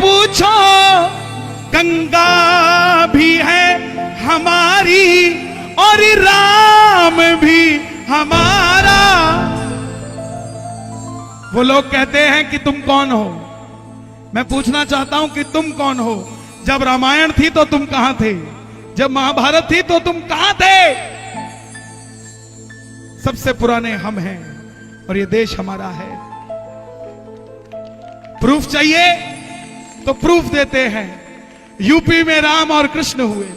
पूछो गंगा भी है हमारी और राम भी हमारा। वो लोग कहते हैं कि तुम कौन हो। मैं पूछना चाहता हूं कि तुम कौन हो। जब रामायण थी तो तुम कहां थे? जब महाभारत थी तो तुम कहां थे? सबसे पुराने हम हैं और ये देश हमारा है। प्रूफ चाहिए तो प्रूफ देते हैं। यूपी में राम और कृष्ण हुए,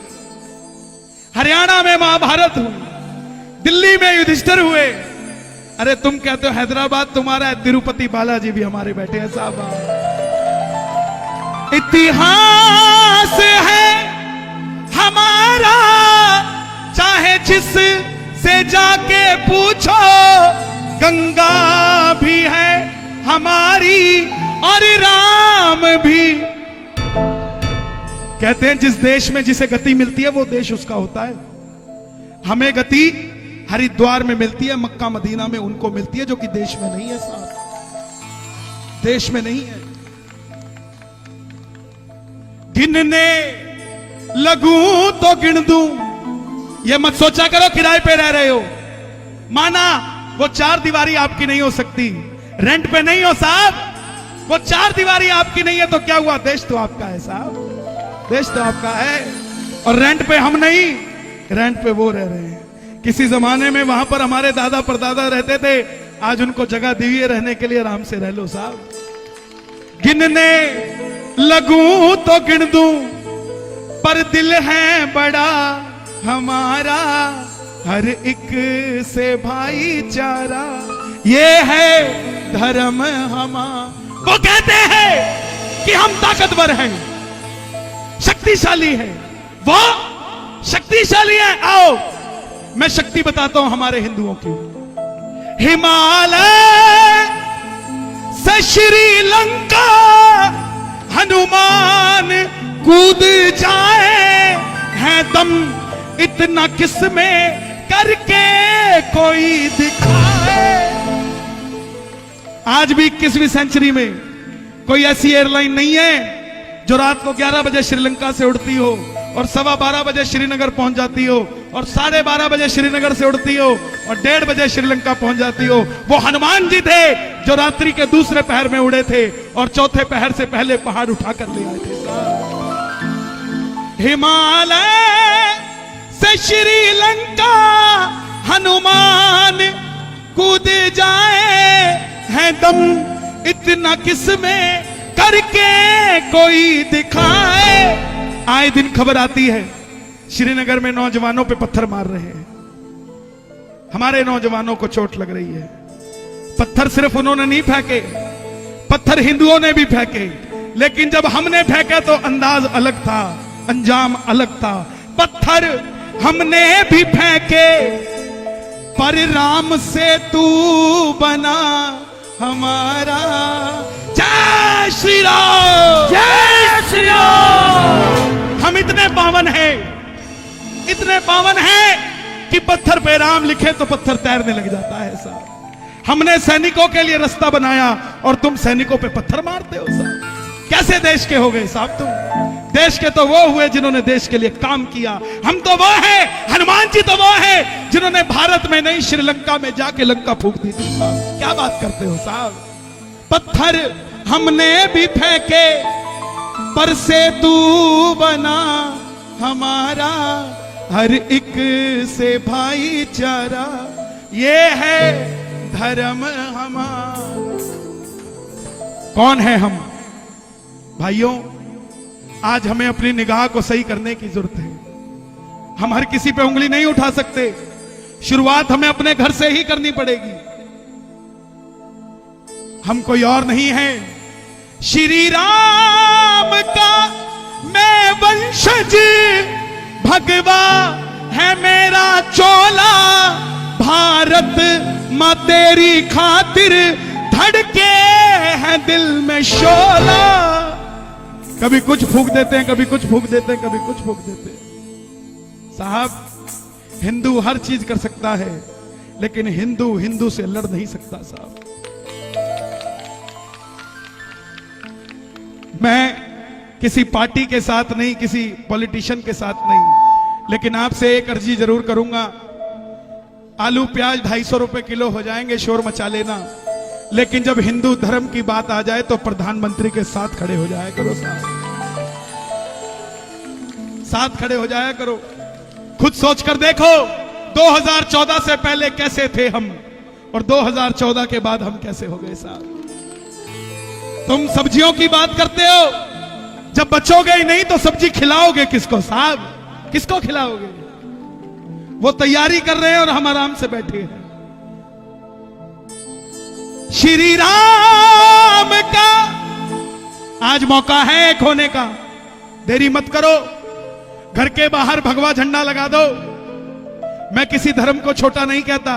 हरियाणा में महाभारत हुई, दिल्ली में युधिष्ठिर हुए। अरे तुम कहते हो हैदराबाद तुम्हारा है, तिरुपति बालाजी भी हमारे बैठे हैं साहब। इतिहास है हमारा, चाहे जिस से जाके पूछो। गंगा भी है हमारी और राम भी। कहते हैं जिस देश में जिसे गति मिलती है वो देश उसका होता है। हमें गति हरिद्वार में मिलती है, मक्का मदीना में उनको मिलती है जो कि देश में नहीं है साहब, देश में नहीं है। गिनने लगूं तो गिन दूं, ये मत सोचा करो किराए पे रह रहे हो। माना वो चार दीवारी आपकी नहीं हो सकती, रेंट पे नहीं हो साहब, वो चार दीवारी आपकी नहीं है तो क्या हुआ? देश तो आपका है साहब, देश तो आपका है। और रेंट पे हम नहीं, रेंट पे वो रह रहे हैं। किसी जमाने में वहां पर हमारे दादा परदादा रहते थे, आज उनको जगह दी है रहने के लिए, आराम से रह लो साहब। गिनने लगूं तो गिन दूं, पर दिल है बड़ा हमारा, हर एक से भाईचारा, ये है धर्म हमारा। वो कहते हैं कि हम ताकतवर हैं, शक्तिशाली हैं, वो शक्तिशाली है। आओ मैं शक्ति बताता हूं हमारे हिंदुओं की। हिमालय से श्रीलंका हनुमान कूद जाए, है दम इतना किसमें करके कोई दिखाए। आज भी 21वीं सेंचुरी में कोई ऐसी एयरलाइन नहीं है जो रात को 11 बजे श्रीलंका से उड़ती हो और 12:15 बजे श्रीनगर पहुंच जाती हो और 12:30 बजे श्रीनगर से उड़ती हो और 1:30 बजे श्रीलंका पहुंच जाती हो। वो हनुमान जी थे जो रात्रि के दूसरे पहर में उड़े थे और चौथे पहर से पहले पहाड़ उठाकर ले आए थे। हिमालय से श्रीलंका हनुमान कूद जाए, है दम इतना किसमें करके कोई दिखाए। आए दिन खबर आती है श्रीनगर में नौजवानों पे पत्थर मार रहे हैं, हमारे नौजवानों को चोट लग रही है। पत्थर सिर्फ उन्होंने नहीं फेंके, पत्थर हिंदुओं ने भी फेंके, लेकिन जब हमने फेंका तो अंदाज अलग था, अंजाम अलग था। पत्थर हमने भी फेंके पर राम से तू बना हमारा। जय श्री राम, जय श्री राम। हम इतने पावन हैं, इतने पावन हैं कि पत्थर पे राम लिखे तो पत्थर तैरने लग जाता है साहब। हमने सैनिकों के लिए रास्ता बनाया और तुम सैनिकों पे पत्थर मारते हो साहब। कैसे देश के हो गए साहब तुम? देश के तो वो हुए जिन्होंने देश के लिए काम किया। हम तो वो हैं, हनुमान जी तो वो हैं जिन्होंने भारत में नहीं श्रीलंका में जाके लंका फूंक दी थी साहब। क्या बात करते हो साहब? पत्थर हमने भी फेंके पर से तू बना हमारा, हर एक से भाईचारा, ये है धर्म हमारा। कौन है हम भाइयों? आज हमें अपनी निगाह को सही करने की जरूरत है। हम हर किसी पे उंगली नहीं उठा सकते, शुरुआत हमें अपने घर से ही करनी पड़ेगी। हम कोई और नहीं है, श्री राम का मैं वंशज, भगवा है मेरा चोला, भारत मां तेरी खातिर धड़के है दिल में शोला। कभी कुछ फूंक देते हैं, कभी कुछ फूंक देते हैं, कभी कुछ फूंक देते हैं साहब। हिंदू हर चीज कर सकता है, लेकिन हिंदू हिंदू से लड़ नहीं सकता साहब। मैं किसी पार्टी के साथ नहीं, किसी पॉलिटिशियन के साथ नहीं, लेकिन आपसे एक अर्जी जरूर करूंगा। आलू प्याज 250 रुपए किलो हो जाएंगे, शोर मचा लेना, लेकिन जब हिंदू धर्म की बात आ जाए तो प्रधानमंत्री के साथ खड़े हो जाया करो साहब, साथ खड़े हो जाया करो। खुद सोच कर देखो 2014 से पहले कैसे थे हम और 2014 के बाद हम कैसे हो गए साहब। तुम सब्जियों की बात करते हो, जब बचोगे ही नहीं तो सब्जी खिलाओगे किसको साहब, किसको खिलाओगे? वो तैयारी कर रहे हैं और हम आराम से बैठे हैं। श्री राम का आज मौका है एक होने का, देरी मत करो। घर के बाहर भगवा झंडा लगा दो। मैं किसी धर्म को छोटा नहीं कहता,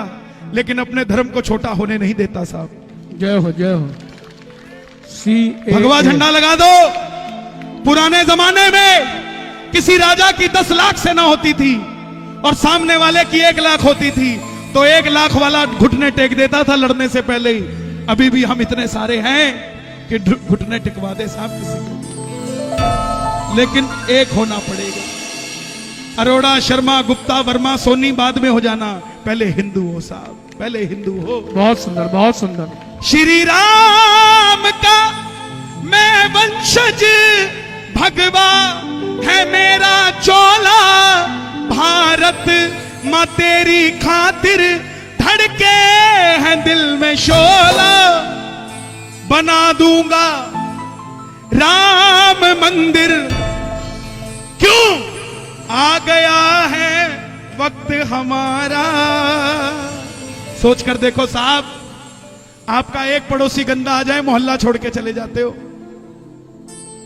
लेकिन अपने धर्म को छोटा होने नहीं देता साहब। जय हो, जय हो। भगवा झंडा लगा दो। पुराने जमाने में किसी राजा की 10 लाख सेना होती थी और सामने वाले की 1 लाख होती थी, तो 1 लाख वाला घुटने टेक देता था लड़ने से पहले ही। अभी भी हम इतने सारे हैं कि घुटने टिकवा दे साहब किसी को, लेकिन एक होना पड़ेगा। अरोड़ा, शर्मा, गुप्ता, वर्मा, सोनी बाद में हो जाना, पहले हिंदू हो साहब, पहले हिंदू हो। बहुत सुंदर, बहुत सुंदर। श्री राम का मैं वंशज, भगवा है मेरा चोला, भारत मां तेरी खातिर धड़के हैं दिल में शोला, बना दूंगा राम मंदिर, क्यों आ गया है वक्त हमारा। सोच कर देखो साहब, आपका एक पड़ोसी गंदा आ जाए, मोहल्ला छोड़ के चले जाते हो।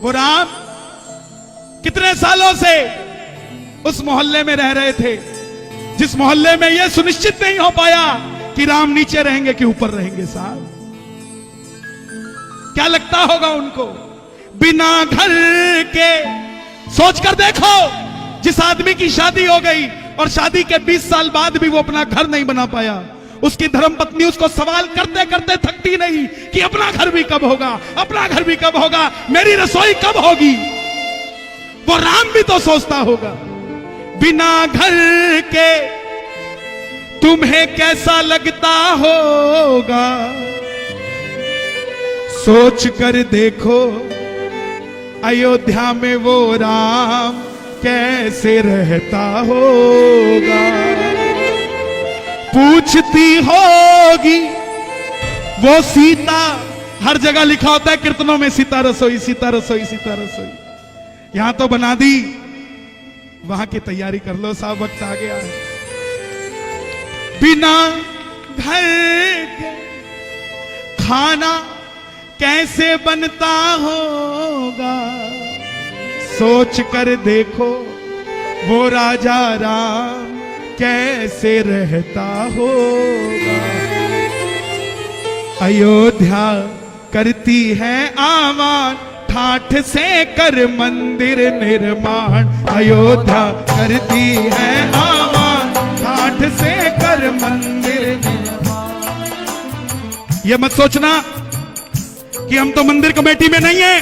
वो राम कितने सालों से उस मोहल्ले में रह रहे थे, जिस मोहल्ले में यह सुनिश्चित नहीं हो पाया कि राम नीचे रहेंगे कि ऊपर रहेंगे साहब। क्या लगता होगा उनको? बिना घर के, सोच कर देखो, जिस आदमी की शादी हो गई और शादी के 20 साल बाद भी वो अपना घर नहीं बना पाया, उसकी धर्मपत्नी उसको सवाल करते करते थकती नहीं कि अपना घर भी कब होगा, अपना घर भी कब होगा, मेरी रसोई कब होगी। वो राम भी तो सोचता होगा। बिना घर के तुम्हें कैसा लगता होगा, सोच कर देखो अयोध्या में वो राम कैसे रहता होगा। पूछती होगी वो सीता, हर जगह लिखा होता है कीर्तनों में, सीता रसोई, सीता रसोई, सीता रसोई। यहां तो बना दी, वहां की तैयारी कर लो साहब, वक्त आ गया है। बिना घर के खाना कैसे बनता होगा, सोच कर देखो वो राजा राम कैसे रहता होगा। अयोध्या करती है आवाज, ठाठ से कर मंदिर निर्माण। अयोध्या करती है आवाज, ठाठ से कर मंदिर निर्माण। ये मत सोचना कि हम तो मंदिर कमेटी में नहीं है,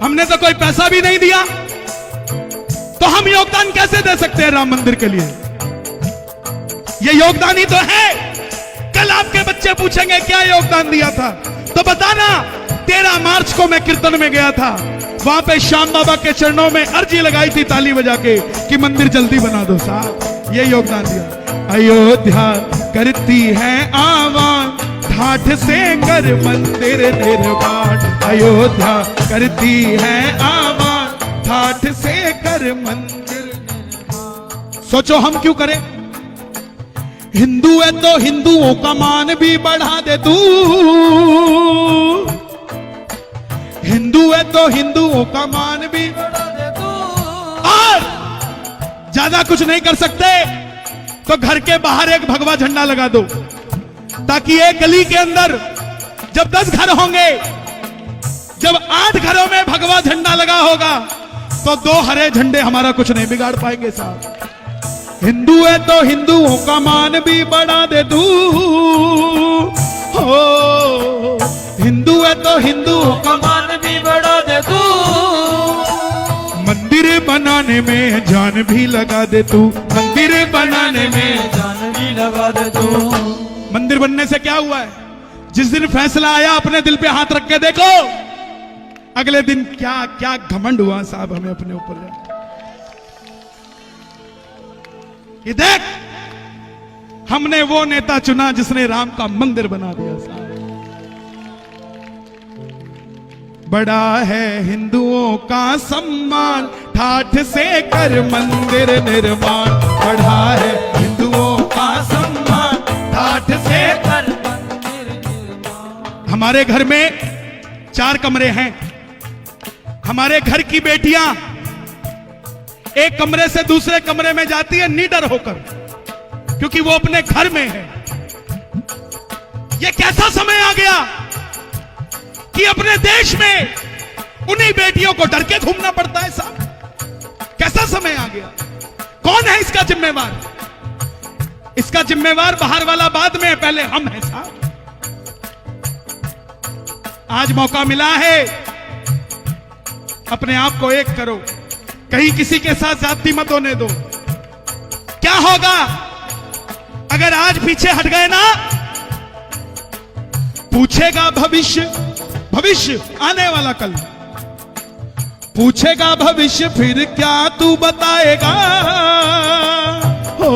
हमने तो कोई पैसा भी नहीं दिया, तो हम योगदान कैसे दे सकते हैं राम मंदिर के लिए? ये योगदान ही तो है। कल आपके बच्चे पूछेंगे क्या योगदान दिया था, तो बताना। 13 मार्च को मैं कीर्तन में गया था, वहां पे श्याम बाबा के चरणों में अर्जी लगाई थी ताली बजा के कि मंदिर जल्दी बना दो साहब। ये योगदान दिया। अयोध्या करती है आवाज, ठाठ से कर मंदिर निर्माण। अयोध्या करती है आवाज, ठाठ से कर मंदिर निर्माण। सोचो हम क्यों करें? हिंदू है तो हिंदुओं का मान भी बढ़ा दे तू, हिंदू है तो हिंदुओं का मान भी बढ़ा दे तू। और ज्यादा कुछ नहीं कर सकते तो घर के बाहर एक भगवा झंडा लगा दो, ताकि एक गली के अंदर जब 10 घर होंगे, जब 8 घरों में भगवा झंडा लगा होगा, तो 2 हरे झंडे हमारा कुछ नहीं बिगाड़ पाएंगे साहब। हिंदू है तो हिंदुओं का मान भी बढ़ा दे तू, हो हिंदू है तो हिंदुओं का मान भी बढ़ा दे तू। बनाने में जान भी लगा दे तू, मंदिर बनाने में जान भी लगा दे तू। मंदिर बनने से क्या हुआ है? जिस दिन फैसला आया अपने दिल पे हाथ रख के देखो, अगले दिन क्या क्या घमंड हुआ साहब हमें अपने ऊपर। ये देख, हमने वो नेता चुना जिसने राम का मंदिर बना दिया साहब। बड़ा है हिंदुओं का सम्मान, ठाठ से कर मंदिर निर्माण। बड़ा है हिंदुओं का सम्मान, ठाठ से कर मंदिर निर्माण। हमारे घर में 4 कमरे हैं। हमारे घर की बेटियां एक कमरे से दूसरे कमरे में जाती है निडर होकर, क्योंकि वो अपने घर में है। ये कैसा समय आ गया कि अपने देश में उन्हीं बेटियों को डर के घूमना पड़ता है साहब? कैसा समय आ गया? कौन है इसका जिम्मेवार? इसका जिम्मेवार बाहर वाला बाद में है, पहले हम हैं साहब। आज मौका मिला है, अपने आप को एक करो, कहीं किसी के साथ ज्यादती मत होने दो। क्या होगा अगर आज पीछे हट गए ना? पूछेगा भविष्य, भविष्य आने वाला कल पूछेगा भविष्य, फिर क्या तू बताएगा? हो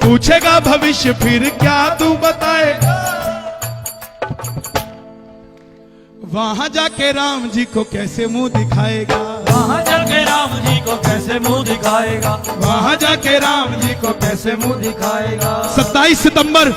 पूछेगा भविष्य, फिर क्या तू बताएगा? वहां जाके राम जी को कैसे मुंह दिखाएगा? वहां जाके राम जी को कैसे मुंह दिखाएगा? वहां जाके राम जी को कैसे मुंह मुंह दिखाएगा? 27 सितंबर